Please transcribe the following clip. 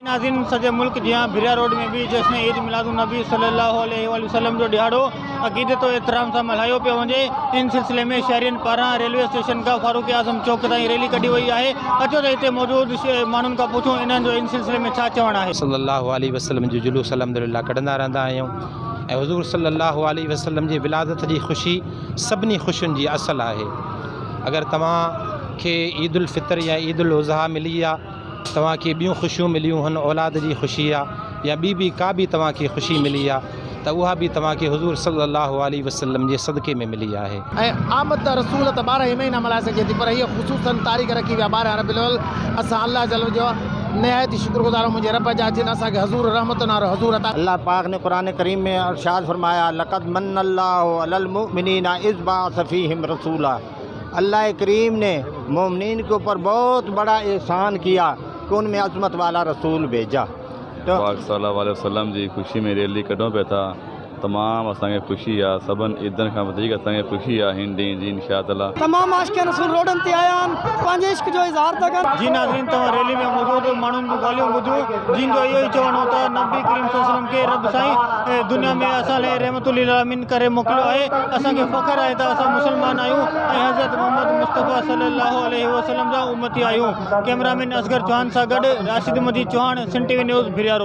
नाज़रीन सॼे मुल्क जी भिरिया रोड में भी जश्न ईद मिलादुन्नबी सल्लल्लाहु अलैहि वसल्लम जो ॾियारो अक़ीदत और एहतराम सां मल्हायो पियो वञे। इन सिलसिले में शहरियन पारां रेलवे स्टेशन का फारूक आज़म चौक ताईं रैली कढी वई आहे। अचो त हिते मौजूद माण्हुनि खां पुछूं इन्हनि जो इन सिलसिले में छा चवणु आहे। सल्लल्लाहु अलैहि वसल्लम जो जुलूस अल्हम्दुलिल्लाह कढंदा रहंदा आहियूं ऐं हुज़ूर सल्लल्लाहु अलैहि वसल्लम जी विलादत जी ख़ुशी सभिनी ख़ुशियुनि जी असुलु आहे। अगरि तव्हांखे ईद उल फितर या ईद उल अज़हा मिली आहे, तव्हांखे ॿियूं ख़ुशियूं मिलियूं हुन औलाद जी ख़ुशी आहे या ॿी का बि तव्हांखे ख़ुशी मिली आहे त उहा बि तव्हांखे हुज़ूर सल्लल्लाहु अलैहि वसल्लम जे सदक़े में मिली आहे। ऐं आमद रसूल त 12 महीना मल्हाए सघे थी, पर हीअ ख़ुसूसन तारीख़ रखी विया 12 रबीउल अव्वल। असां अल्लाह जल जो नहायत ही शुक्रगुज़ार मुंहिंजे रब जा जिन असांखे हज़ूर रहमतुन और हज़ूर अता। अल्लाह पाक ने कुरान करीम में इरशाद फरमाया, लक़द मन्नल्लाहु अलल मुमिनीना इज़ बअस फ़ीहिम रसूला। अल्लाह करीम ने मोमिनीन के ऊपर बहुत बड़ा एहसान किया कि उनमें अज़मत वाला रसूल भेजा। तो पाक सल्लल्लाहु अलैहि वसल्लम जी खुशी में रैली कढूं पिया था। तमाम असांखे ख़ुशी आहे, सभिनि ईदनि खां वधीक असांखे ख़ुशी आहे हिन ॾींहं जी इंशाअल्लाह। तमाम आशिक़ रसूल रोडन ते आया आहिनि, पंहिंजे इश्क जो इज़हार था कनि। जी नाज़रीन, तव्हां रैली में मौजूद माण्हुनि जूं ॻाल्हियूं ॿुधियूं, जिन जो इहो ई चवणो त नबी करीम सल्लल्लाहु अलैहि वसल्लम खे रब साईं दुनिया में असां लाइ रहमतुल लिल आलमीन करे मोकिलियो आहे। असांखे फ़ख़्रु आहे त असां मुस्लमान आहियूं ऐं हज़रत मोहम्मद मुस्तफ़ा सल्लल्लाहु अलैहि वसल्लम जा उम्मती आहियूं। कैमरामैन असगर चौहान सां गॾु राशिद मजीद चौहान, सिंध टीवी न्यूज़ भिरिया रोड।